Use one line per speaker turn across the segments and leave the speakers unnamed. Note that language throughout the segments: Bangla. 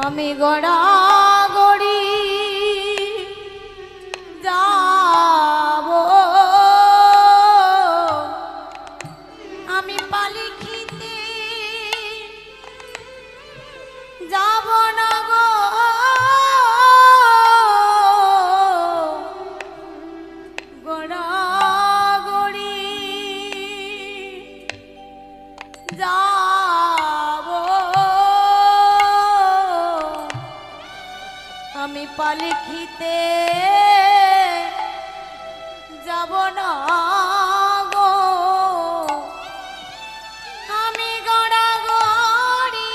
আমি গড়াগড়ি যাব, আমি পালিখিতে যাব না গো, গড়াগড়ি যাব, আমি পালিখিতে যাব না গো, আমি গড়াগড়ি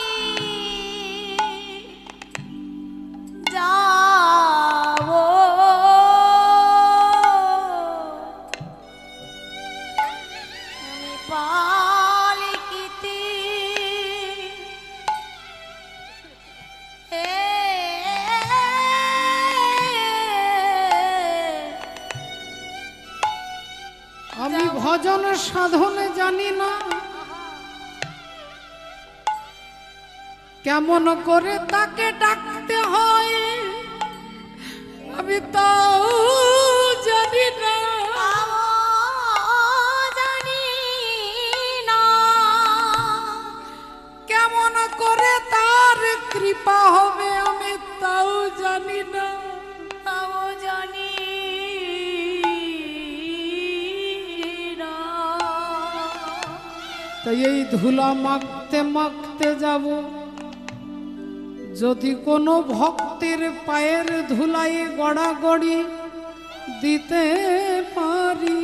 যাব, আমি পালিখিতে
আমি ভজন সাধনে জানি না কেমন করে তাকে ডাকতে হয়, আমি তাও জানি না, কেমন করে তার কৃপা হবে আমি তাও জানি না,
তাও জানি না।
তাই এই ধুলা মাখতে মাখতে যাব, যদি কোনো ভক্তের পায়ের ধুলায় গড়াগড়ি দিতে পারি,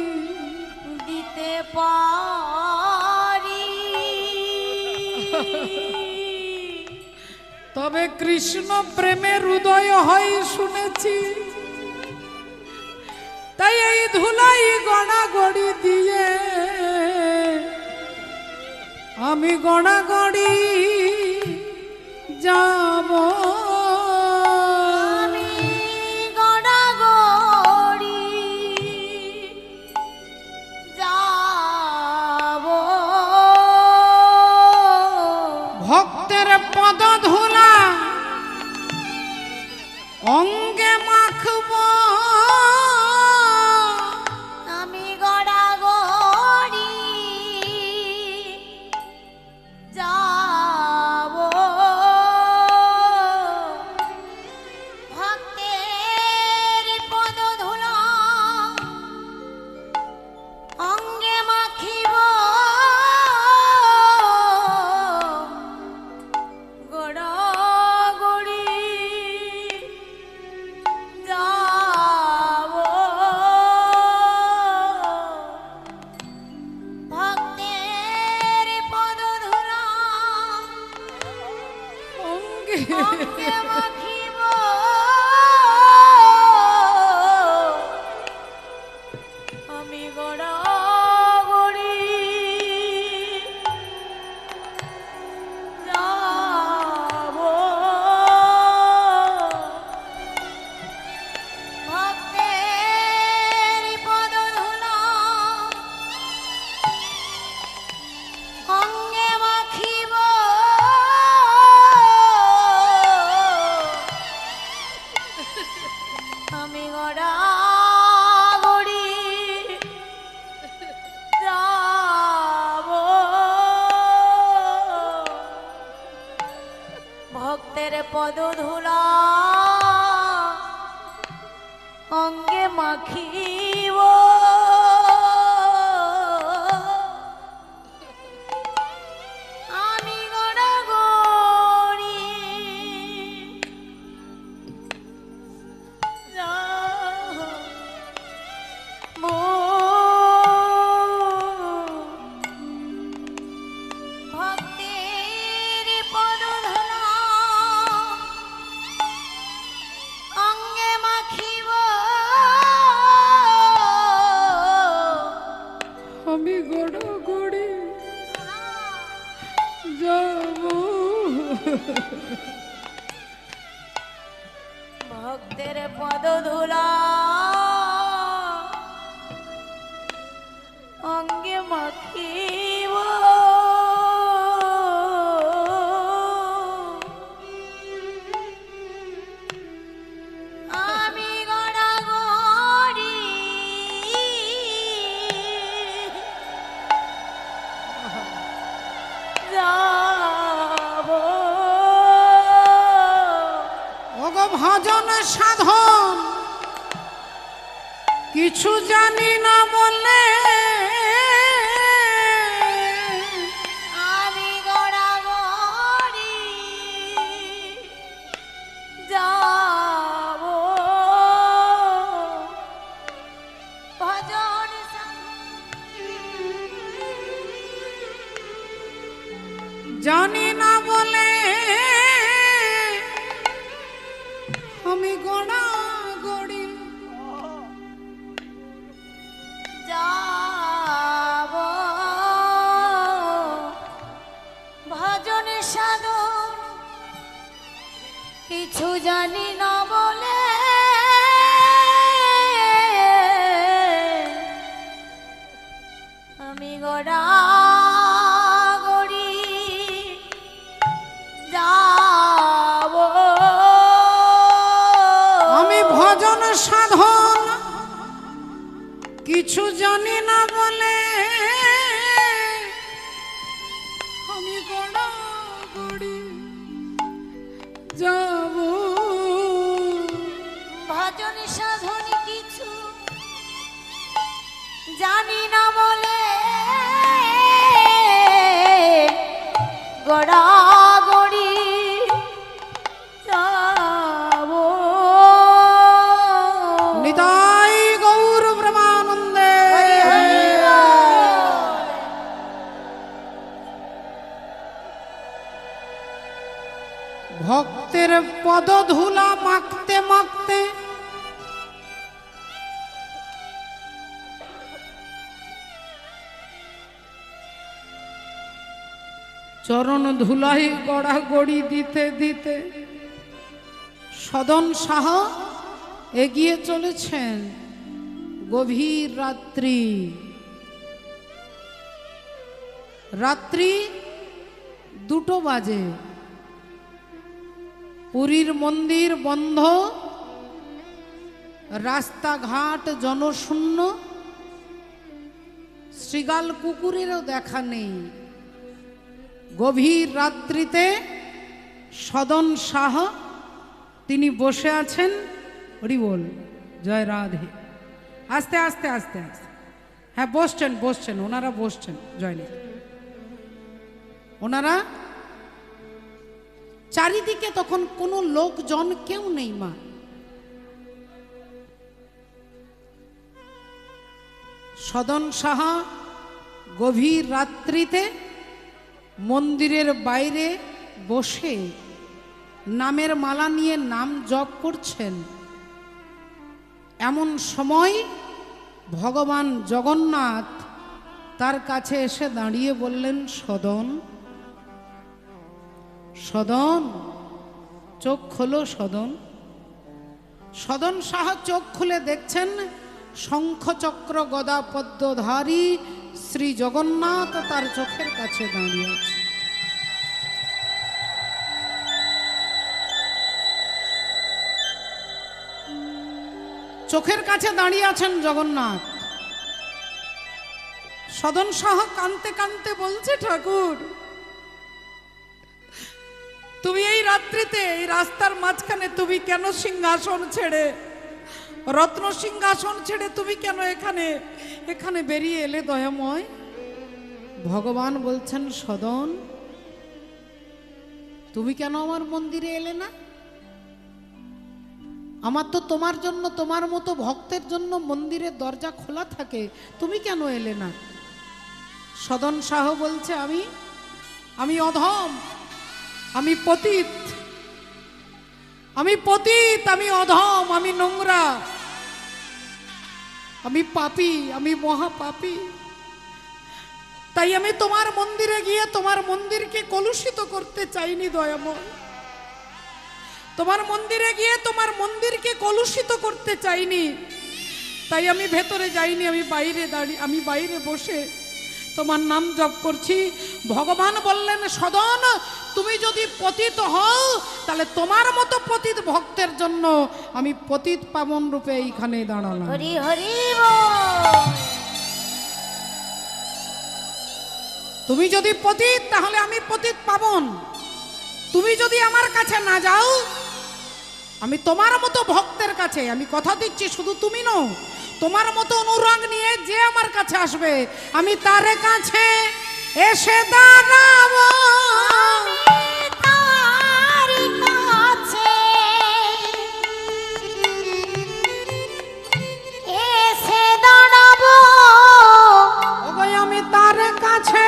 দিতে পারি,
তবে কৃষ্ণ প্রেমের উদয় হয় শুনেছি, তাই এই ধুলাই গড়াগড়ি দিয়ে আমি গড়াগড়ি যাব,
আমি গড়াগড়ি যাব,
ভক্তের পদ ধুলা অঙ্গে মাখব,
আমি গড়াগড়ি যাব, ভক্তের পদধূলা অঙ্গে মাখিব, গড়াগড়ি যাব, ভক্তের পদধূলা
অঙ্গে
অঙ্গে মাখিব, আমি গড়াগড়ি যাব, ভক্তের পদধূলা অঙ্গে মাখিব, আমি গড়াগড়ি যাব, ভক্তের পদধূলা অঙ্গে মাখিব, আমি গড়াগড়ি যাব, ভক্তের পদধূলা অঙ্গে মাখিব,
আমি গড়াগড়ি যাব,
ভক্তের পদধূলা অঙ্গে মাখিব,
ভজন সাধন কিছু জানি না বলে
আমি গড়াগড়ি যাব ভজন
জানি না বলে আমি গড়াগড়ি
যাব ভজন সাধন কিছু জানি না বলে আমি গড়াগড়ি যাব
আমি ভজন সাধন কিছু জানি না বলে আমি গড়াগড়ি যাব
ভজন সাধন কিছু জানি না বলে গড়াগড়ি যাব
নিতাই গৌর ব্রহ্মানন্দে ভক্তের পদধূলা মাখতে মাখতে চরণ ধুলাই গড়াগড়ি দিতে দিতে সদন সাহ এগিয়ে চলেছেন। গভীর রাত্রি, রাত্রি 2টো বাজে। পুরীর মন্দির বন্ধ, রাস্তাঘাট জনশূন্য, শৃগাল কুকুরেরও দেখা নেই। গভীর রাত্রিতে সদন শাহ তিনি বসে আছেন। হরি বল, জয় রাধে। আস্তে আস্তে আস্তে আস্তে, হ্যাঁ বসছেন বসছেন, ওনারা বসছেন। জয় নিধি। ওনারা চারিদিকে তখন কোনো লোকজন কেউ নেই মা। সদন সাহা গভীর রাত্রিতে মন্দিরের বাইরে বসে নামের মালা নিয়ে নাম জপ করছেন। এমন সময় ভগবান জগন্নাথ তার কাছে এসে দাঁড়িয়ে বললেন, সদন সদন চোখ খোলো সদন। সদন সাহা চোখ খুলে দেখছেন শঙ্খচক্র গদা পদ্মধারী শ্রী জগন্নাথ তার চোখের কাছে দাঁড়িয়ে আছে। চোখের কাছে দাঁড়িয়ে আছেন জগন্নাথ। সদন সাহা কাঁদতে কাঁদতে বলছে, ঠাকুর তুমি এই রাত্রিতে এই রাস্তার মাঝখানে তুমি কেন সিংহাসন ছেড়ে, রত্ন সিংহাসন ছেড়ে তুমি কেন এখানে এখানে বেরিয়ে এলে দয়াময়? ভগবান বলছেন, সদন তুমি কেন আমার মন্দিরে এলে না? আমার তো তোমার জন্য, তোমার মতো ভক্তের জন্য মন্দিরের দরজা খোলা থাকে, তুমি কেন এলে না? সদন শাহ বলছে, আমি অধম, আমি পতিত, আমি অধম, আমি নোংরা, আমি পাপী, আমি মহাপাপী। তাই আমি তোমার মন্দিরে গিয়ে তোমার মন্দিরকে কলুষিত করতে চাইনি দয়াময়। তোমার মন্দিরে গিয়ে তোমার মন্দিরকে কলুষিত করতে চাইনি, তাই আমি ভেতরে যাইনি, আমি বাইরে বসে তোমার নাম জপ করছি। ভগবান বললেন, সদন তুমি যদি পতিত হও তাহলে তোমার মতো পতিত ভক্তের জন্য আমি পতিত পাবন রূপে এইখানে দাঁড়ালাম।
হরি হরি বল।
তুমি যদি পতিত তাহলে আমি পতিত পাবন। তুমি যদি আমার কাছে না যাও, আমি তোমার মতো ভক্তের কাছে, আমি কথা দিচ্ছি শুধু তুমি নও, তোমার মতো অনুরাগ নিয়ে যে আমার কাছে আসবে আমি তার কাছে এসে দাঁড়াবো।
তার কাছে এসে দাঁড়াবো।
ওগো আমি তার কাছে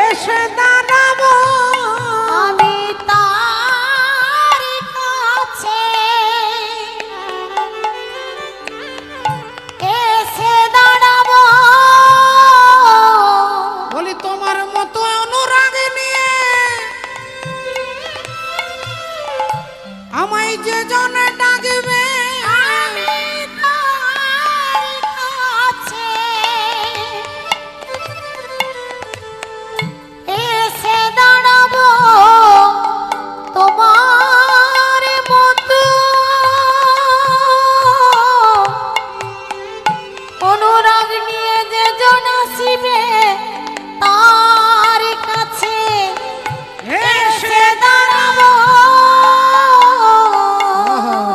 এসে দাঁড়াবো।
আমি তার কাছে এসে দাঁড়াবো।
বলি তোমার মতো অনুরাগ নিয়ে আমায় যে জনে ডাকবে
আমি তার কাছে এসে দাঁড়াবো। তোমার মতো অনুরাগ নিয়ে যে জন আসিবে তার কাছে এসে দাঁড়াবো।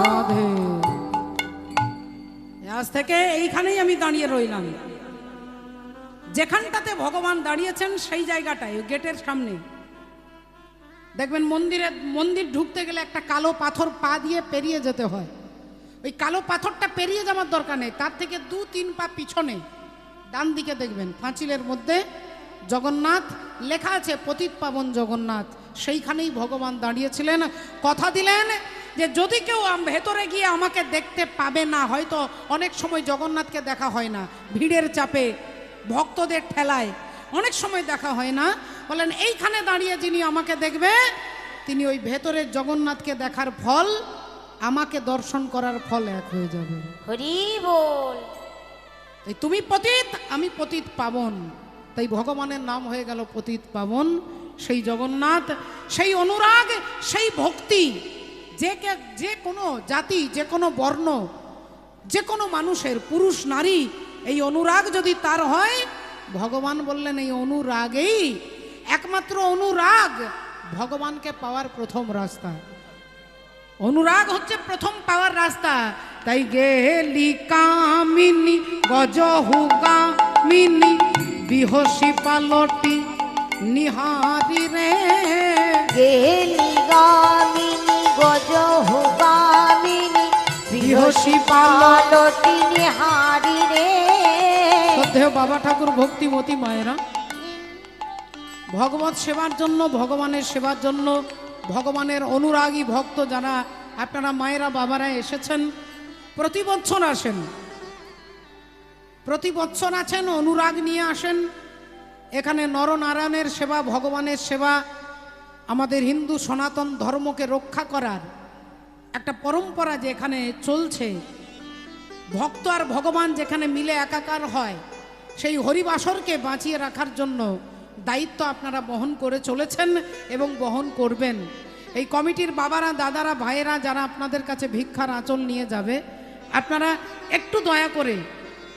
রাধে। আজ থেকে এইখানেই আমি দাঁড়িয়ে রইলাম। যেখানটাতে ভগবান দাঁড়িয়েছেন সেই জায়গাটায় গেটের সামনে দেখবেন মন্দির ঢুকতে গেলে একটা কালো পাথর পা দিয়ে পেরিয়ে যেতে হয়। ওই কালো পাথরটা পেরিয়ে যাওয়ার দরকার নেই, তার থেকে 2-3 পা পিছনে ডান দিকে দেখবেন পাঁচিলের মধ্যে জগন্নাথ লেখা আছে, পতিত পাবন জগন্নাথ। সেইখানেই ভগবান দাঁড়িয়েছিলেন। কথা দিলেন যে যদি কেউ ভেতরে গিয়ে আমাকে দেখতে পাবে না, হয়তো অনেক সময় জগন্নাথকে দেখা হয় না, ভিড়ের চাপে ভক্তদের ঠেলায় অনেক সময় দেখা হয় না, বলেন এইখানে দাঁড়িয়ে যিনি আমাকে দেখবে তিনি ওই ভেতরের জগন্নাথকে দেখার ফল আমাকে দর্শন করার ফল এক হয়ে যাবে।
হরি বল।
তাই তুমি পতিত, আমি পতিত পাবন, তাই ভগবানের নাম হয়ে গেল পতিত পাবন। সেই জগন্নাথ, সেই অনুরাগ, সেই ভক্তি, যে কোনো জাতি, যে কোনো বর্ণ, যে কোনো মানুষের, পুরুষ নারী, এই অনুরাগ যদি তার হয়, ভগবান বললেন এই অনুরাগেই, একমাত্র অনুরাগ ভগবানকে পাওয়ার প্রথম রাস্তা। অনুরাগ হচ্ছে প্রথম পাওয়ার রাস্তা। তাই গেলি কামিনী গজহু গামিনী বিহসি পালটি নিহারি রে।
গেলি গামিনী গজহু গামিনী
বিহসি পালটি।
পালটি নিহারি রে।
শ্রদ্ধেয় বাবা ঠাকুর, ভক্তিমতী মায়েরা, ভগবত সেবার জন্য, ভগবানের সেবার জন্য, ভগবানের অনুরাগী ভক্ত যারা আপনারা মায়েরা বাবারা এসেছেন, প্রতি বছর আসেন, প্রতি বছর আছেন, অনুরাগ নিয়ে আসেন। এখানে নরনারায়ণের সেবা, ভগবানের সেবা, আমাদের হিন্দু সনাতন ধর্মকে রক্ষা করার একটা পরম্পরা যে এখানে চলছে। ভক্ত আর ভগবান যেখানে মিলে একাকার হয়, সেই হরিবাসরকে বাঁচিয়ে রাখার জন্য দায়িত্ব আপনারা বহন করে চলেছেন এবং বহন করবেন। এই কমিটির বাবারা, দাদারা, ভাইয়েরা যারা আপনাদের কাছে ভিক্ষার আঁচল নিয়ে যাবে, আপনারা একটু দয়া করে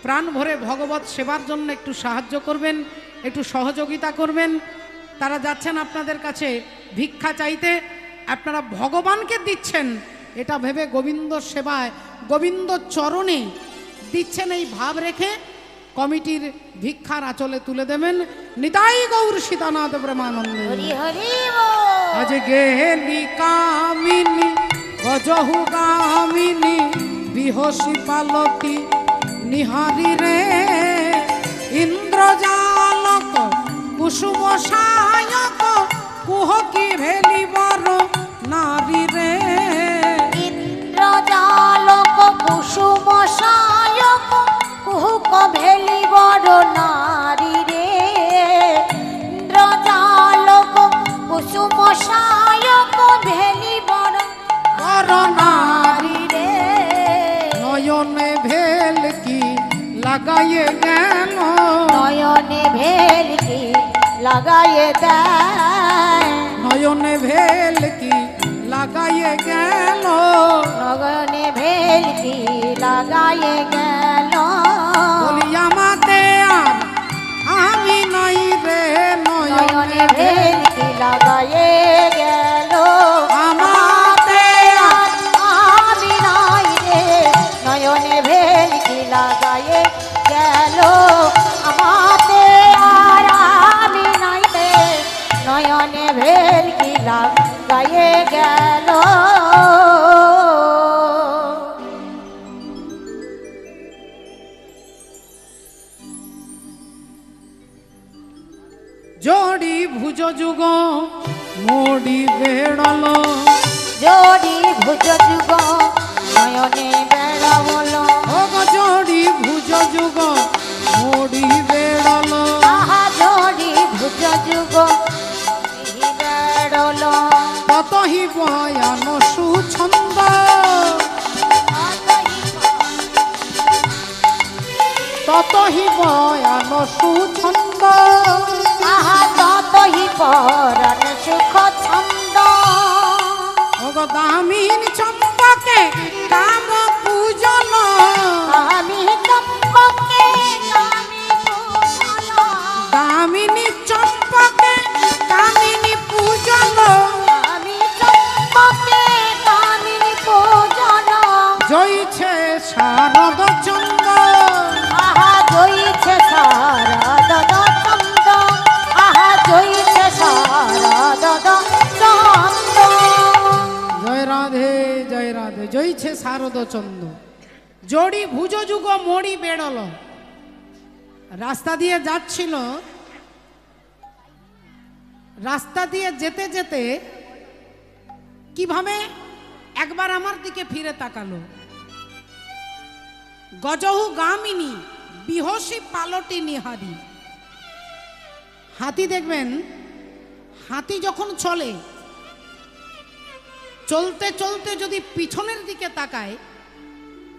প্রাণ ভরে ভগবত সেবার জন্য একটু সাহায্য করবেন, একটু সহযোগিতা করবেন। তারা যাচ্ছেন আপনাদের কাছে ভিক্ষা চাইতে, আপনারা ভগবানকে দিচ্ছেন এটা ভেবে গোবিন্দ সেবায়, গোবিন্দ চরণে দিচ্ছেন এই ভাব রেখে কমিটির ভিক্ষার আঁচলে তুলে দেবেন। নিতাই গৌর সীতানাথ প্রেমানন্দে।
হরি হরি বল।
আজ গেলি কামিনী গজহু গামিনী বিহসি পালতি নিহারি রে। ইন্দ্রজালক কুসুম সায়ক কুহকি ভেলি বড় নারী রে।
ইন্দ্রজালক কুসুম সায়ক কুহুক ভেলি বড় নারী রে। ইন্দ্রজালক কুসুম সায়ক ভেলি বড়
নারী
রে।
নয়নে ভেল কি লাগাইয়ে গেল,
নয়নে ভেলকি লাগাইয়ে দেয়।
নয়নে ভেল কি লাগাইয়ে গেল,
নয়নে ভেলকি লাগাইয়ে গেল।
বলি আমাতে আর আমি নাই রে।
নয়নে ভেলকি লাগাইয়ে গেল।
আমাতে ভুজ যুগ মোড়ি বেড়ল,
জড়ি ভুজ যুগ নয়নে বেড়াবল,
জড়ি ভুজ যুগ মোড়ি বেড়ল,
আহা জড়ি ভুজ যুগ বেড়ল,
ততহি বয়ান সুছন্দ, ততহি বয়ান সুছন্দ,
আহা ততহি পরাণ সুখ ছন্দ,
দামিন চম্পকে কাম পূজন,
আমি চম্পকে কামি পূজন,
দামিনী চম্পকে কামিনী পূজন,
আমি চম্পকে কামিনী পূজন,
জয়ছে শারদ চন্দ,
আহা জয়ছে শারদ চন্দ, আহা জয়ছে শারদ চন্দ।
জয় রাধে জয়ছে শারদ চন্দ। জড়ি ভুজ যুগ মড়ি বেড়ল, রাস্তা দিয়ে যাচ্ছিল, রাস্তা দিয়ে যেতে যেতে কিভাবে একবার আমার দিকে ফিরে তাকালো, গজহু গামিনী বিহসী পালটি নিহারি। হাতি দেখবেন, হাতি যখন চলে, চলতে চলতে যদি পিছনের দিকে তাকায়,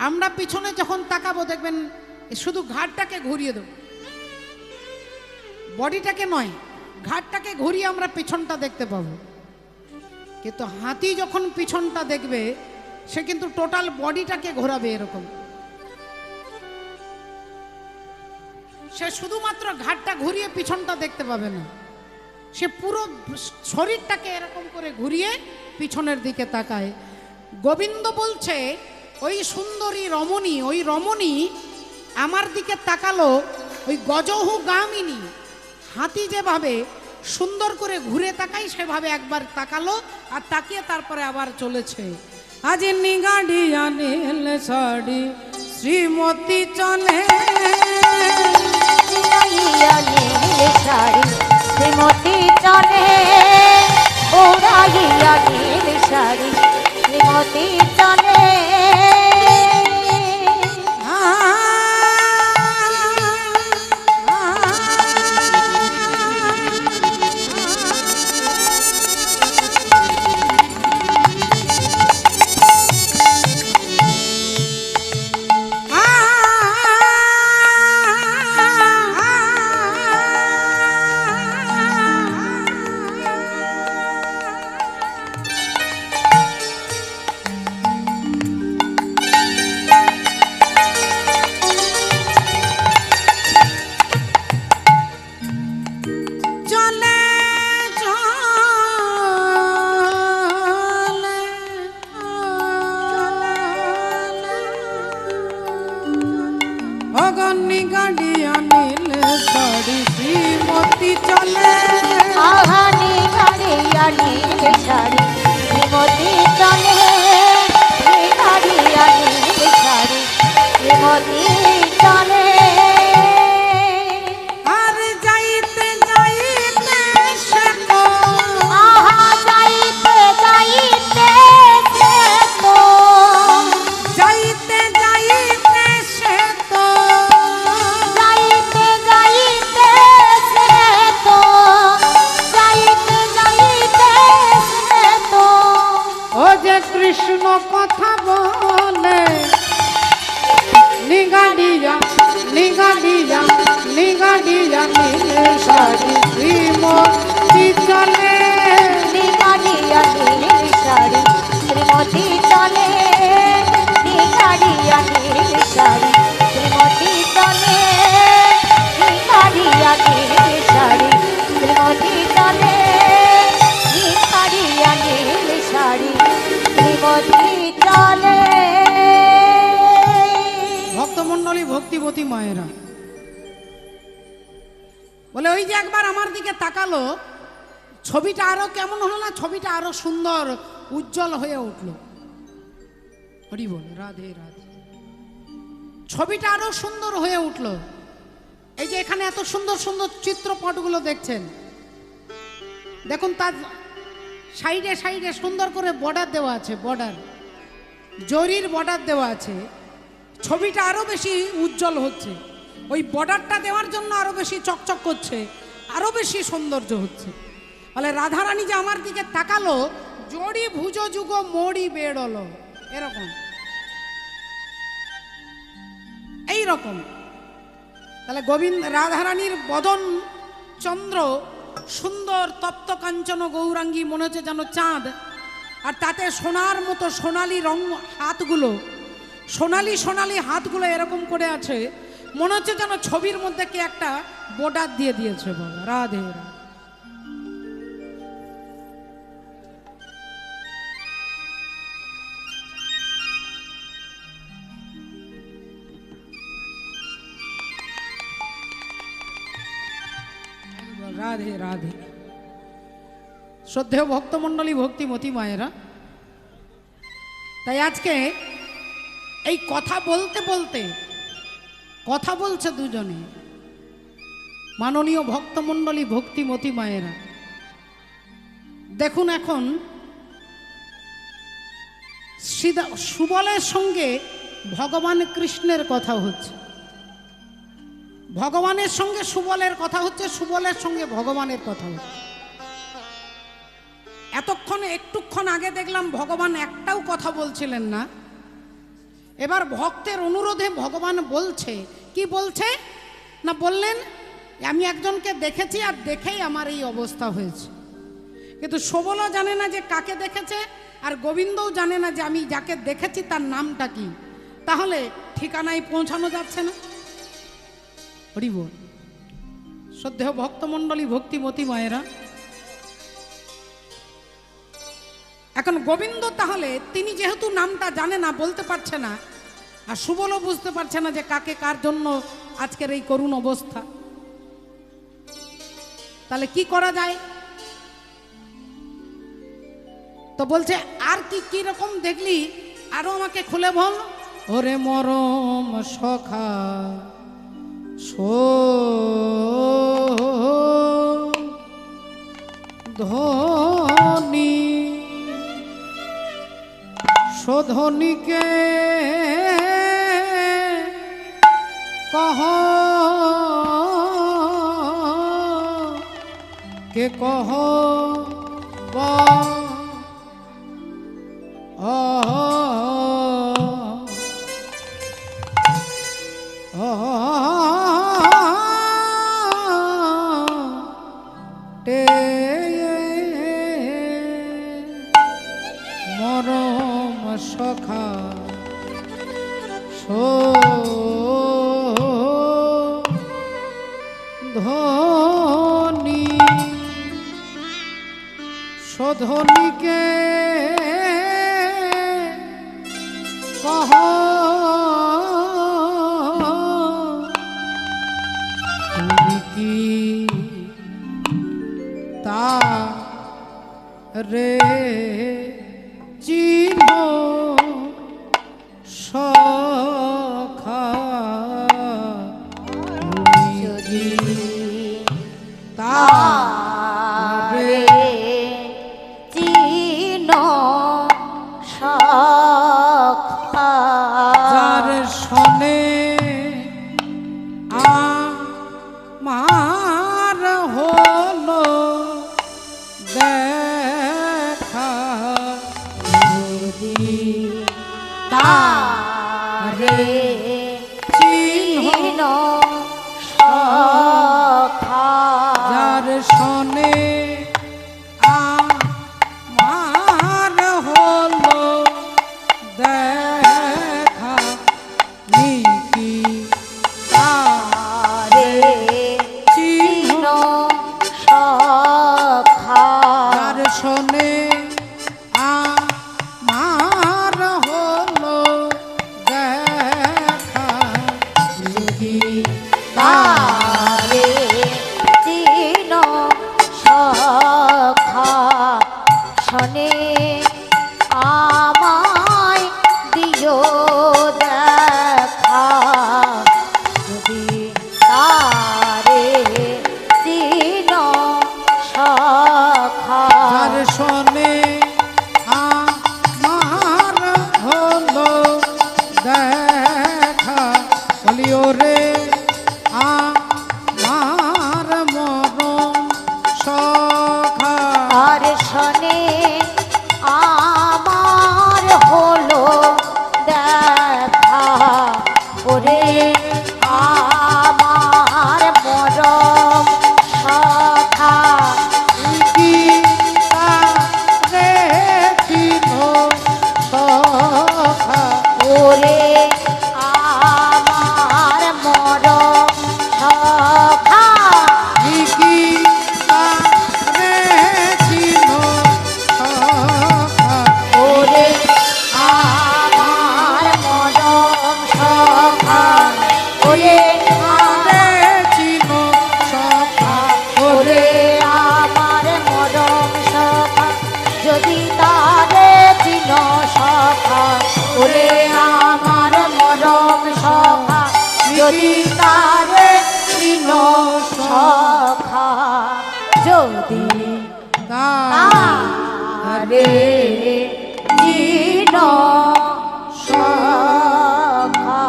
আমরা পিছনে যখন তাকাবো দেখবেন শুধু ঘাটটাকে ঘুরিয়ে দেব, বডিটাকে নয়, ঘাটটাকে ঘুরিয়ে আমরা পিছনটা দেখতে পাবো। কিন্তু হাতি যখন পিছনটা দেখবে সে কিন্তু টোটাল বডিটাকে ঘোরাবে এরকম, সে শুধুমাত্র ঘাটটা ঘুরিয়ে পিছনটা দেখতে পাবে না, সে পুরো শরীরটাকে এরকম করে ঘুরিয়ে পিছনের দিকে তাকায়। গোবিন্দ বলছে ওই সুন্দরী রমণী, ওই রমণী আমার দিকে তাকালো, ওই গজহু গামিনী হাতি যেভাবে সুন্দর করে ঘুরে তাকাই সেভাবে একবার তাকালো, আর তাকিয়ে তারপরে আবার চলেছে। আজ নিগাড়িয়া নীল শাড়ি শ্রীমতী চলে,
উড়াইয়া নীল শাড়ি শ্রীমতী চলে, উড়াইয়া নীল শাড়ি শ্রীমতী চলে,
নিগাড়িয়া নীল শাড়ি শ্রীমতী চলে,
আহানি গাড়িয়া নীল শাড়ি শ্রীমতী চলে, গাড়িয়া নীল শাড়ি শ্রীমতী চলে,
আর যাইতে যাইতে সে তো,
আহা যাইতে যাইতে সে তো,
যাইতে যাইতে সে তো,
যাইতে যাইতে সে তো, যাইতে যাইতে সে তো,
ও যে কৃষ্ণ কথা বলে, নিগাড়িয়া নিগাড়িয়া নিগাড়িয়া নীল শাড়ি শ্রীমতী চলে,
গাড়িয়া নীল শাড়ি শ্রীমতী চলে, গাড়িয়া নীল শাড়ি শ্রীমতী চলে, গাড়িয়া নীল শাড়ি শ্রীমতী চলে, গাড়িয়া নীল শাড়ি শ্রীমতী চলে।
ভক্তমণ্ডলী ভক্তিবতী মায়েরা বলে, ওই যে একবার আমার দিকে তাকালো, ছবিটা আরো কেমন হলো না, ছবিটা আরো সুন্দর উজ্জ্বল হয়ে উঠলো। হরি বল, রাধে রাধে। ছবিটা আরো সুন্দর হয়ে উঠলো। এই যে এখানে এত সুন্দর সুন্দর চিত্রপটগুলো দেখছেন, দেখুন তার সাইডে সাইডে সুন্দর করে বর্ডার দেওয়া আছে, বর্ডার, জরির বর্ডার দেওয়া আছে। ছবিটা আরো বেশি উজ্জ্বল হচ্ছে, ওই বর্ডারটা দেওয়ার জন্য আরো বেশি চকচক করছে, আরো বেশি সৌন্দর্য হচ্ছে। বলে রাধারানী যে আমার দিকে তাকালো, জড়ি ভুজ যুগ মড়ি বেড়লো, এরকম এই রকম। তাহলে গোবিন্দ রাধারানীর বদন চন্দ্র সুন্দর তপ্ত কাঞ্চন গৌরাঙ্গী, মনে হচ্ছে যেন চাঁদ, আর তাতে সোনার মতো সোনালি রং হাতগুলো, সোনালি সোনালি হাতগুলো এরকম করে আছে, মনে হচ্ছে যেন ছবির মধ্যে কে একটা বর্ডার দিয়ে দিয়েছে। বাবা রাধে রাধে। রাধে রাধে। শ্রদ্ধেয় ভক্তমণ্ডলী, ভক্তিমতী মায়েরা, তাই আজকে এই কথা বলতে বলতে কথা বলছে দুজনে, মাননীয় ভক্তমণ্ডলী, ভক্তিমতী মায়েরা। দেখুন এখন সুবলের সঙ্গে ভগবান কৃষ্ণের কথা হচ্ছে, ভগবানের সঙ্গে সুবলের কথা হচ্ছে, সুবলের সঙ্গে ভগবানের কথা হচ্ছে। এতক্ষণ একটুক্ষণ আগে দেখলাম ভগবান একটাও কথা বলছিলেন না, এবার ভক্তের অনুরোধে ভগবান বলছে। কি বলছে না, বললেন আমি একজনকে দেখেছি আর দেখেই আমার এই অবস্থা হয়েছে। কিন্তু সুবলও জানে না যে কাকে দেখেছে, আর গোবিন্দও জানে না যে আমি যাকে দেখেছি তার নামটা কি, তাহলে ঠিকানায় পৌঁছানো যাচ্ছে না। হরি বল। শ্রদ্ধেয় ভক্তমণ্ডলী, ভক্তিমতী মায়েরা, এখন গোবিন্দ তাহলে তিনি যেহেতু নামটা জানে না, বলতে পারছে না, আর সুবলও বুঝতে পারছে না যে কাকে কার জন্য আজকের এই করুণ অবস্থা, তাহলে কি করা যায়? তো বলছে আর কি কি রকম দেখলি আরো আমাকে খুলে বল। ওরে মরম সখা ধনী শোধনীকে কহ কে কহ মরম সখা ধনী শোধনীকে কহ তুমি কি তা রে চিহ্ন সখা যদি তারে
চিহ্ন সখা,
যার শনে আমার হলো দেখা, যদি তারে চিহ্ন
সখা,
যার শনে আমার হলো দেখা, নিকি
তারে চিহ্ন সখা,
যার শনে আমার
তারে জিন সখা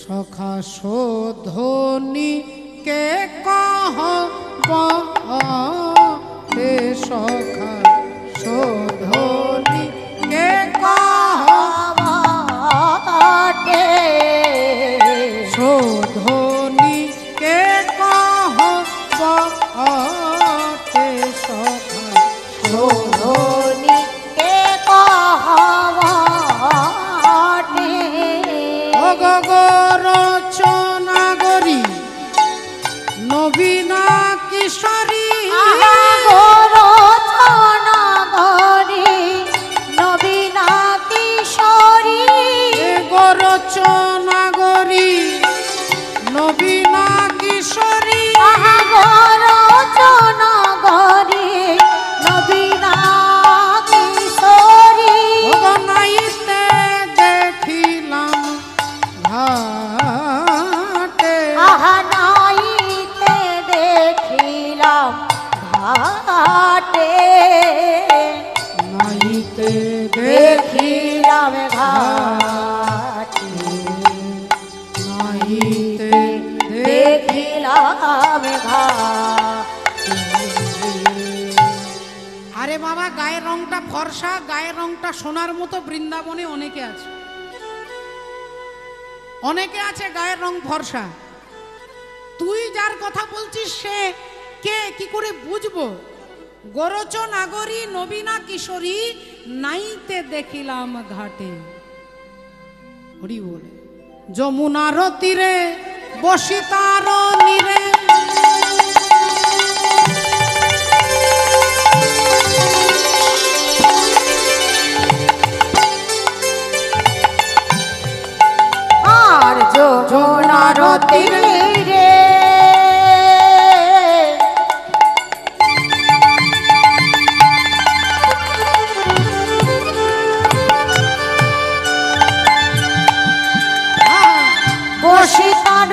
সখা শোধনী কে কহ হে সখা শোধনী কে কহ শোধনী কে কহ হে সখা
শোধনী কে কহবটে
রচনাগরী নবীনা কিশোরী
রচনাগরী নবীনা কিশোরী
রচনাগরী নবীনা কিশোরী
রচনাগরী নবীনা কিশোরী
নাইতে দেখিলাম ঘাটে
নাইতে দেখিলাম ঘাটে
নাইতে
দেখিলাম ঘাটে
নাইতে
দেখিলাম ঘাটে।
আরে বাবা, গায়ের রংটা ফর্সা, গায়ের রংটা সোনার মতো বৃন্দাবনে অনেকে আছে, অনেকে আছে গায়ের রং ফর্সা। তুই যার কথা বলছিস সে কে, কি করে বুঝবো? গোরচ নাগরী নবীনা কিশোরী নাইতে দেখিলাম ঘাটে। হরি বলে যমুনার তীরে বসি তার নীরে
আর যমুনার তীরে বসি তার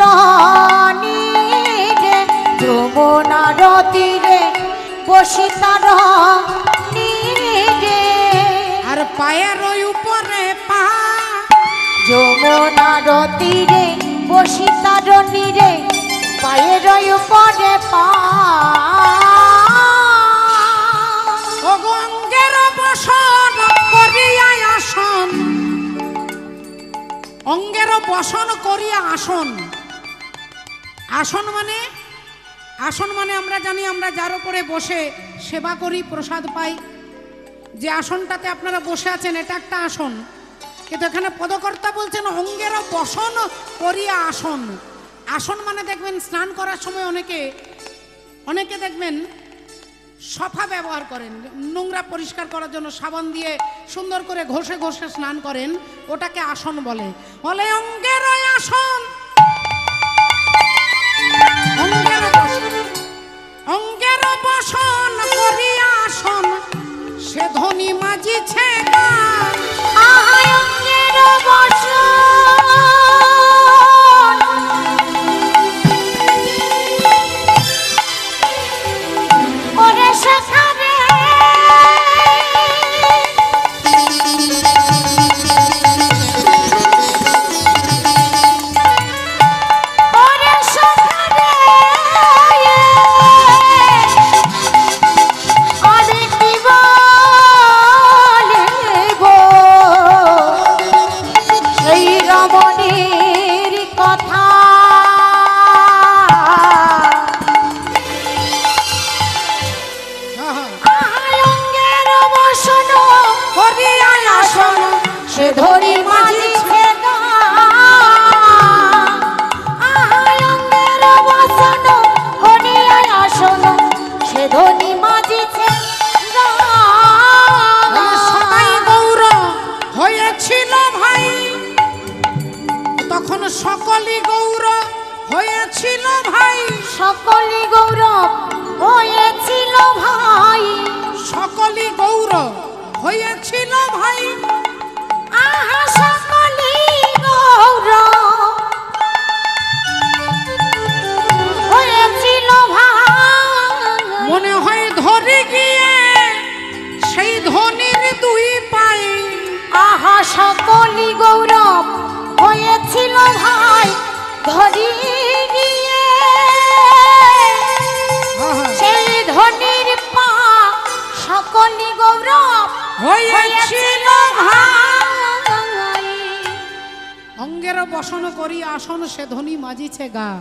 নীরে যমুনার তীরে বসি তার নীরে
আর পায়ের ওই উপরে পা
যমুনার তীরে বসি তার নীরে পায়ের উপরে পা
অঙ্গের বসন করিয়া আসন, অঙ্গের বসন করিয়া আসন। আসন মানে, আসন মানে আমরা জানি আমরা যার উপরে বসে সেবা করি, প্রসাদ পাই। যে আসনটাতে আপনারা বসে আছেন এটা একটা আসন, কিন্তু এখানে পদকর্তা বলছেন অঙ্গের বসন করিয়া আসন। আসন মানে দেখবেন স্নান করার সময় অনেকে দেখবেন সফা ব্যবহার করেন, নোংরা পরিষ্কার করার জন্য সাবান দিয়ে সুন্দর করে ঘষে ঘষে স্নান করেন, ওটাকে আসন বলে। বলে অঙ্গের আসন, অঙ্গের বসন করিয়া আসন, সে ধনী মাজিছে গান।
অঙ্গের বসন ওরে সখারে ওরে সখারে আরে কি বলিব সেই রমণীর কথা অঙ্গের বসন
করিয়া আসন,
সে ধরি মাঝিছে অঙ্গের বসন করিয়া আসন সে ধরি মাঝিছে
সবাই গৌর হয়েছিল ভাই, তখন সকলই গৌর হয়েছিল ভাই।
সকলে গৌরব হয়েছিল ভাই,
সকলই গৌর হয়েছিল ভাই।
আহা সকলে গৌরব হয়ে গৌরব হয়েছিল ভাই ধরি নিয়ে, সেই ধনির পা সকলই গৌরব
হয়েছিল
ভাই।
অঙ্গের বসন করি আসন সে ধনী মাজিছে গা,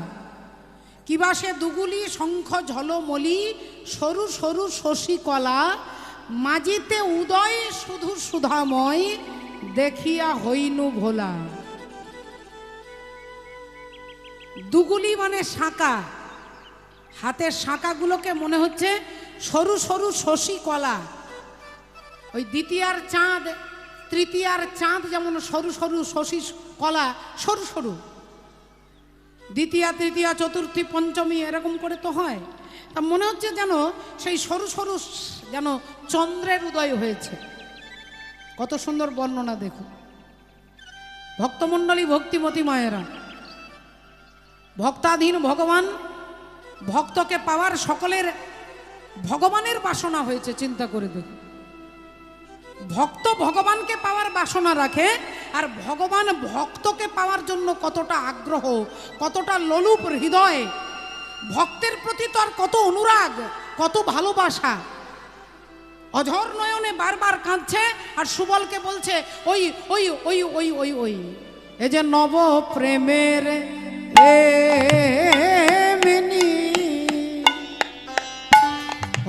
কিবা সে দুগুলি শঙ্খ ঝলমলি সরু সরু শশী কলা, মাজিতে উদয় শুধু সুধাময় দেখিয়া হইনু ভোলা। দুগুলি মানে শাঁকা, হাতের শাঁকাগুলোকে মনে হচ্ছে সরু সরু শশী কলা। ওই দ্বিতীয়ার চাঁদ তৃতীয়ার চাঁদ যেমন সরু সরু শশী কলা, সরু সরু, দ্বিতীয়া তৃতীয়া চতুর্থী পঞ্চমী এরকম করে তো হয়। তা মনে হচ্ছে যেন সেই সরু সরু যেন চন্দ্রের উদয় হয়েছে। কত সুন্দর বর্ণনা দেখুন। ভক্তমণ্ডলী ভক্তিমতী মায়েরা, ভক্তাধীন ভগবান, ভক্তকে পাওয়ার সকলের ভগবানের বাসনা হয়েছে। চিন্তা করে দেখুন, ভক্ত ভগবানকে পাওয়ার বাসনা রাখে, আর ভগবান ভক্তকে পাওয়ার জন্য কতটা আগ্রহ, কতটা লোলুপ হৃদয়, ভক্তের প্রতি তার কত অনুরাগ, কত ভালোবাসা। অঝর নয়নে বারবার কাঁদছে আর সুবলকে বলছে ওই ওই ওই ওই ওই ওই এই যে নব প্রেমের এমনি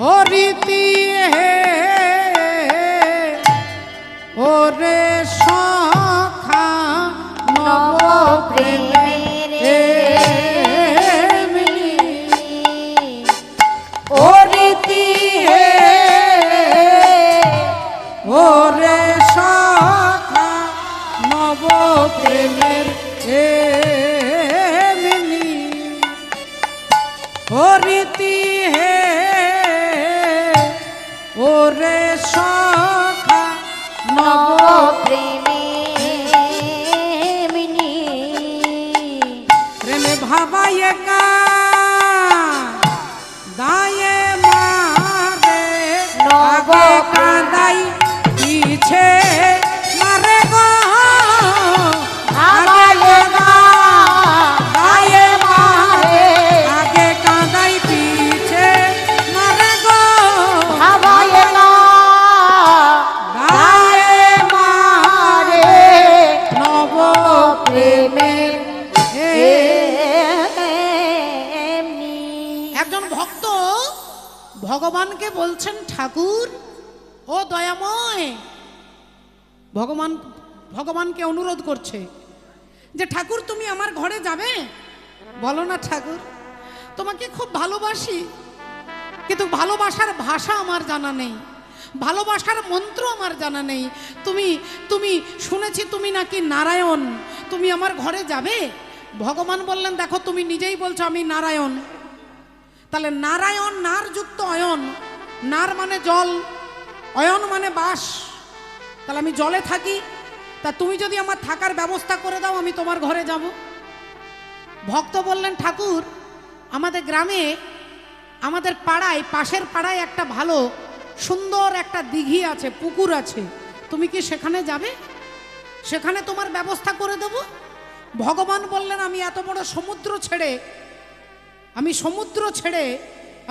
হরিতি হে ওরে সখা নব প্রেমের এমনি হরিতি হে ওরে সখা নব প্রেমের এমনি হরিতি হে ওরে সখা নব
প্রেমিনী
প্রেমে ভাবায় কা দায়ে মারে আগে কাঁদাই পিছে মারে গো
ভাবায় কা
দায়ে মারে আগে কাঁদাই পিছে মারে গো
ভাবায় কা
দায়ে মারে নব
প্রেমের
এমনি। একজন ভক্ত ভগবানকে বলছেন, ঠাকুর ও দয়াময়, ভগবানকে অনুরোধ করছে যে ঠাকুর তুমি আমার ঘরে যাবে। বলো না ঠাকুর, তোমাকে খুব ভালোবাসি, কিন্তু ভালোবাসার ভাষা আমার জানা নেই, ভালোবাসার মন্ত্র আমার জানা নেই। তুমি তুমি শুনেছি তুমি নাকি নারায়ণ, তুমি আমার ঘরে যাবে। ভগবান বললেন, দেখো তুমি নিজেই বলছো আমি নারায়ণ, তাহলে নারায়ণ নার যুক্ত অয়ন, নার মানে জল, অয়ন মানে বাস, তাহলে আমি জলে থাকি। তা তুমি যদি আমার থাকার ব্যবস্থা করে দাও আমি তোমার ঘরে যাব। ভক্ত বললেন, ঠাকুর আমাদের গ্রামে, আমাদের পাড়ায়, পাশের পাড়ায় একটা ভালো সুন্দর একটা দিঘি আছে, পুকুর আছে, তুমি কি সেখানে যাবে? সেখানে তোমার ব্যবস্থা করে দেব। ভগবান বললেন, আমি এত বড় সমুদ্র ছেড়ে, আমি সমুদ্র ছেড়ে,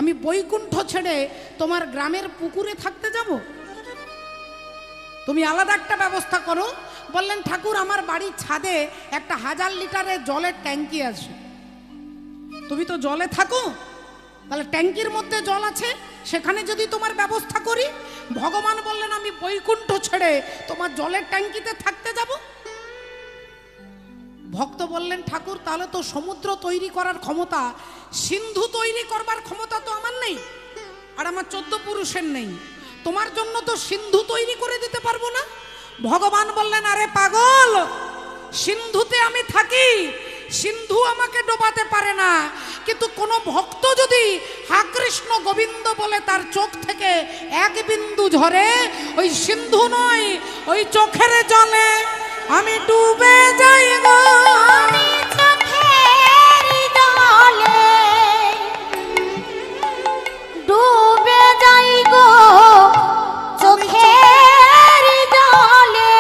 আমি বৈকুণ্ঠ ছেড়ে তোমার গ্রামের পুকুরে থাকতে যাব? তুমি আলাদা একটা ব্যবস্থা করো। বললেন, ঠাকুর আমার বাড়ির ছাদে একটা 1000 লিটারের জলের ট্যাঙ্কি আছে, তুমি তো জলে থাকো, তাহলে ট্যাঙ্কির মধ্যে জল আছে, সেখানে যদি তোমার ব্যবস্থা করি। ভগবান বললেন, আমি বৈকুণ্ঠ ছেড়ে তোমার জলের ট্যাঙ্কিতে থাকতে যাব। ভক্ত বললেন, ঠাকুর তাহলে তো সমুদ্র তৈরি করার ক্ষমতা, সিন্ধু তৈরি করবার ক্ষমতা তো আমার নেই, আর আমার 14 পুরুষের নেই, তোমার জন্য তো সিন্ধু তৈরি করে দিতে পারবো না। ভগবান বললেন, আরে পাগল, সিন্ধুতে আমি থাকি, সিন্ধু আমাকে ডোবাতে পারে না, কিন্তু কোনো ভক্ত যদি হা কৃষ্ণ গোবিন্দ বলে তার চোখ থেকে এক বিন্দু ঝরে, ওই সিন্ধু নয়, ওই চোখের জলে আমি ডুবে যাই গো,
আমি চোখের জলে ডুবে যাই গো, চোখের জলে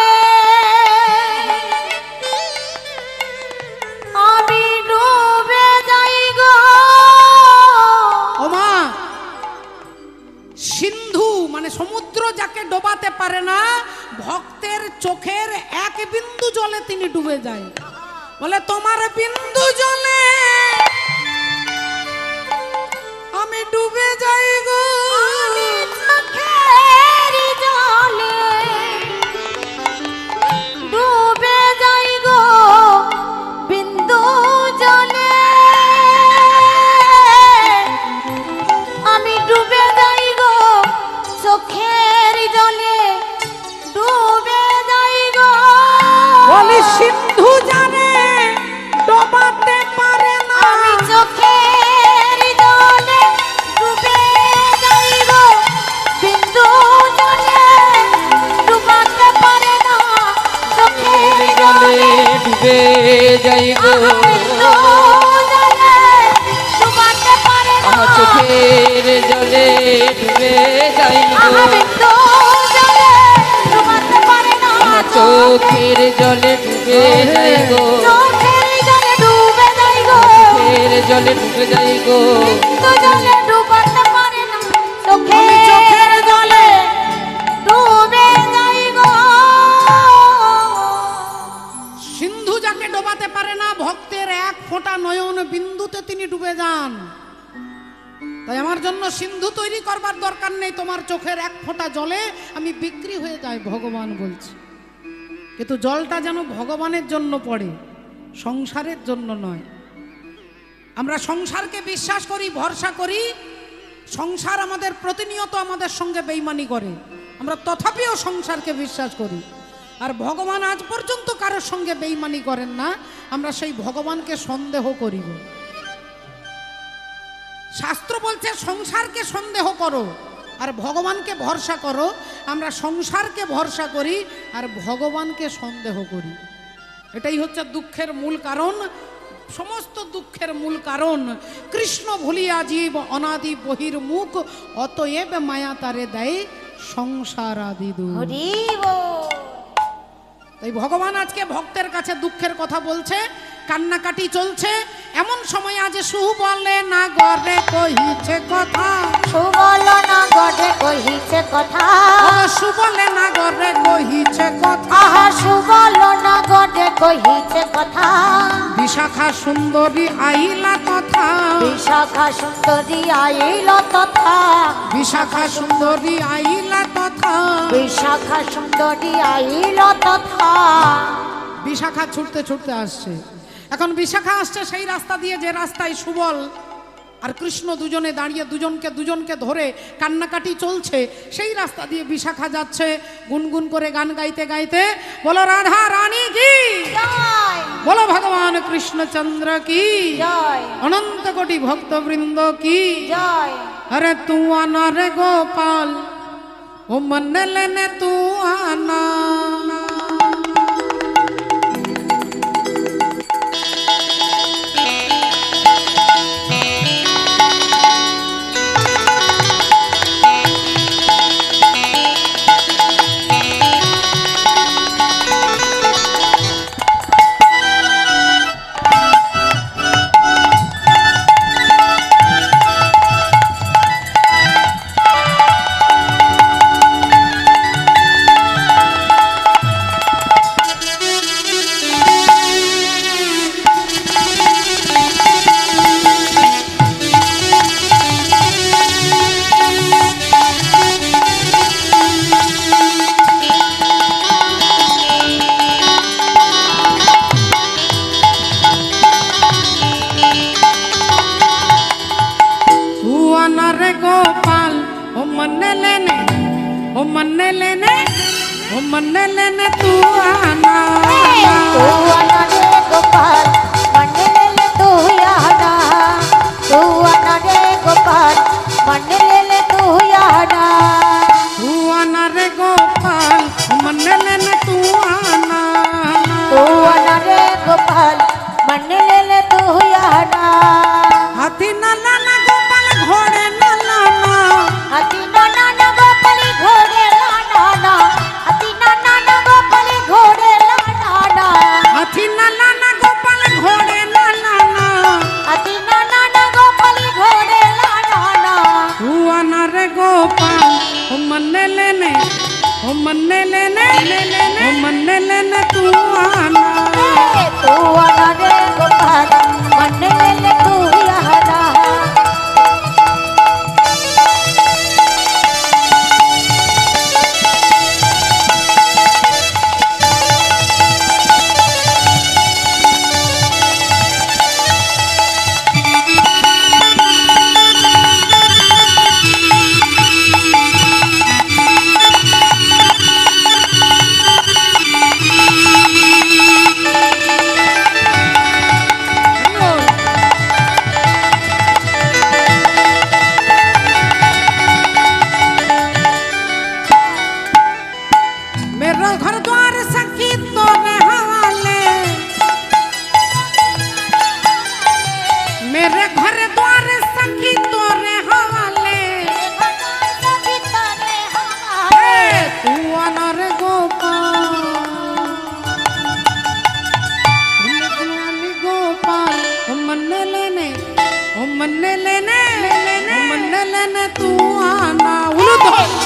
পারে না, ভক্তের চোখের এক বিন্দু জলে তিনি ডুবে যায়। বলে তোমার বিন্দু জলে আমি ডুবে যাই গো,
আমি চোখের জলে ডুবে যাই গো, বিন্দু জলে আমি ডুবে যাই গো, চোখের জলে ডুবে যাই গো।
বলি সিন্ধু জানে ডোবাতে পারে না,
আমি চোখের জলে ডুবে যাই গো, বিন্দু জলে ডুবাতে পারে না, চোখের
জলে
জলে
ডুবে যাই গো,
বিন্দু জলে ডুবাতে পারে না,
আমার চোখের জলে ডুবে যাই গো,
বিন্দু জলে ডুবাতে পারে না,
আমার চোখের জলে ডুবে যাই গো,
চোখের জলে ডুবে যাই গো,
চোখের জলে ডুবে যাই গো,
বিন্দু জলে ডুবাতে পারে না,
আমি চোখের জলে
ডুবে যাই গো।
সিন্ধু যাকে ডোবাতে পারে না, ভক্তের এক ফোঁটা নয়ন বিন্দুতে তিনি ডুবে যান। তাই আমার জন্য সিন্ধু তৈরি করবার দরকার নেই, তোমার চোখের এক ফোঁটা জলে আমি বিক্রি হয়ে যাই, ভগবান বলছে। কিন্তু জলটা যেন ভগবানের জন্য পড়ে, সংসারের জন্য নয়। আমরা সংসারকে বিশ্বাস করি, ভরসা করি, সংসার আমাদের প্রতিনিয়ত আমাদের সঙ্গে বেইমানি করে, আমরা তথাপিও সংসারকে বিশ্বাস করি। আর ভগবান আজ পর্যন্ত কারোর সঙ্গে বেইমানি করেন না, আমরা সেই ভগবানকে সন্দেহ করিব। শাস্ত্র বলছে সংসারকে সন্দেহ করো আর ভগবানকে ভরসা করো। আমরা সংসারকে ভরসা করি আর ভগবানকে সন্দেহ করি। এটাই হচ্ছে দুঃখের মূল কারণ, সমস্ত দুঃখের মূল কারণ। কৃষ্ণ ভুলিয়া জীব অনাদি বহির্মুখ, অতএব মায়া তারে দেয় সংসার আদি দুঃখ।
হরি বল।
তাই ভগবান আজকে ভক্তের কাছে দুঃখের কথা বলছে, কান্নাকাটি চলছে। এমন সময় আজ সুবলে না গরে কহিছে কথা,
সুবল না গড়ে কহিছে কথা,
সুবলে না গরে কহিছে কথা।
আহা সুবল না গড়ে কহিছে কথা,
বিশাখা সুন্দরী আইলা তথা,
বিশাখা সুন্দরী আইল তথা,
বিশাখা সুন্দরী আইলা তথা।
বিশাখা সুন্দরী আইল তথা।
বিশাখা ছুটতে ছুটতে আসছে। এখন বিশাখা আসছে সেই রাস্তা দিয়ে যে রাস্তায় সুবল আর কৃষ্ণ দুজনে দাঁড়িয়ে দুজনকে ধরে কান্নাকাটি চলছে, সেই রাস্তা দিয়ে বিশাখা যাচ্ছে গুনগুন করে গান গাইতে গাইতে। বলো রাধা রানী কি
জয়
বলো, ভগবান কৃষ্ণচন্দ্র কি
জয়
অনন্ত কোটি ভক্তবৃন্দ কি
জয়।
अरे तू आना रे गोपाल, ओ मन लेने तू आना। मन लेने तू आना,
तू आना रे गोपाल मन ले तू आना, तू आना रे गोपाल मन ले तू आना,
तू आना रे गोपाल मन लेने तू आना,
तू आना रे गोपाल मन ले तू आना।
हाथी न लाना गोपाल घोड़े न लाना,
हाथी ना ना ना गोपाली घोड़े लाना ना, हाथी ना ना ना गोपाली घोड़े लाना ना,
हाथी न लाना गोपाल घोड़े न लाना,
हाथी ना ना ना गोपाली घोड़े लाना ना।
तू आना रे गोपाल मन लेने ओ मन्ने लेने ओ मन्ने लेने तू आना
तू आना रे गोपाल मन ले ले तू आना
मेरा घर द्वार सखी तोरे हवाले मेरे घर द्वार सखी तोरे हवाले तू आना रे गोपाल ओ मन्ने लेने ओ मन्ने लेने ओ मन्ने लेने तू आना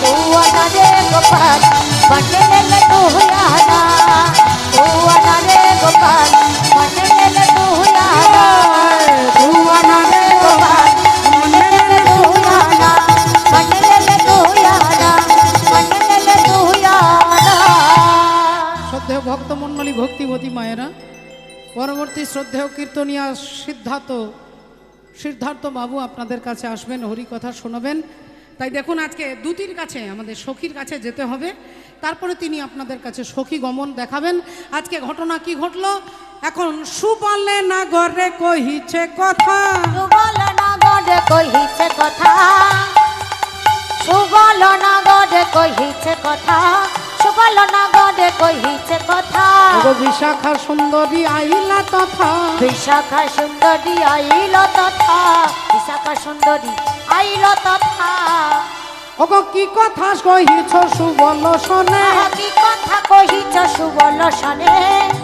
तू आना रे गोपाल मन ले ले तू आना तू आना रे गोपाल मन ले ले तू आना तू आना रे गोपाल मन ले ले तू आना मन ले ले तू आना मन ले ले तू आना
শ্রদ্ধেয় ভক্তমণ্ডলী ভক্তিবতী মায়েরা পরবর্তী শ্রদ্ধেয় কীর্তনিয়া সিদ্ধার্থ বাবু আপনাদের কাছে আসবেন হরি কথা শোনাবেন তাই দেখুন আজকে দুতির কাছে আমাদের সখীর কাছে যেতে হবে তারপরে তিনি আপনাদের কাছে সখী গমন দেখাবেন আজকে ঘটনা কি ঘটলো এখন সুবলে নাগরে কহিছে কথা
সুবল নাগরে কহিছে কথা সুবল নাগরে কহিছে কথা সুবল নাগরে কহিছে কথা
ওগো বিশাখা সুন্দরী আইলা তথা
বিশাখা সুন্দরী আইল তথা বিশাখা সুন্দরী আইল তথা
ওগো কি কথা কহিছ সুবল শোনে
কি কথা কহিছ সুবল শনে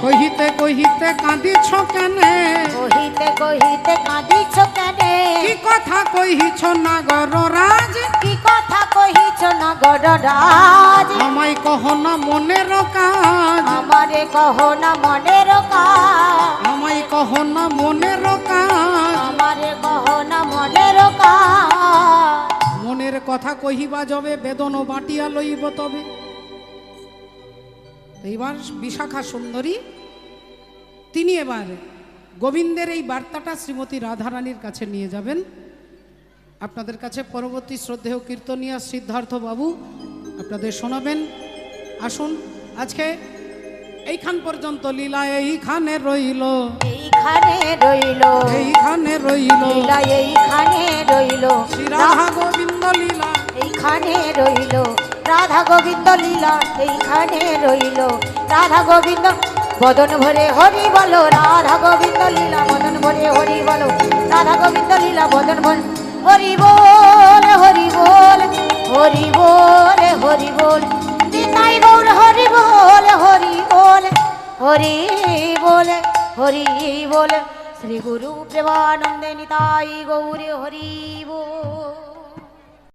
কহিতে কহিতে কাঁদিছ কেনে
কহিতে কহিতে কাঁদিছ কেনে
কি কথা কহিছ নাগর রাজ
কি কথা কহিছ নাগর রাজ
আমায় কহ না মনের কাজ
আমারে কহ না মনের কাজ
আমায় কহ না মনের কাজ
আমারে কহ না মনের কাজ
মনের কথা কহিবা যবে বেদন বাটিয়া লইব তবে এইবার বিশাখা সুন্দরী তিনি এবার গোবিন্দের এই বার্তাটা শ্রীমতী রাধারানীর কাছে নিয়ে যাবেন আপনাদের কাছে পরবর্তী শ্রদ্ধেয় কীর্তনিয়া সিদ্ধার্থ বাবু আপনাদের শোনাবেন আসুন আজকে এইখান পর্যন্ত লীলা এইখানে রইল
এইখানে রইল
এইখানে রইল
লীলা এইখানে রইল
শ্রী রাধা গোবিন্দ লীলা
এইখানে রইল রাধা গোবিন্দ লীলা এইখানে রইল রাধা গোবিন্দ বদন ভরে হরি বলো রাধা গোবিন্দ লীলা বদন ভরে হরি বলো রাধা গোবিন্দ লীলা বদন ভরে হরি বল হরি বল হরি বল হরি বল নিতাই গৌর হরি বল হরি বল হরি বল হরি বল শ্রী গুরু প্রেমানন্দে নিতাই গৌর হরি বল।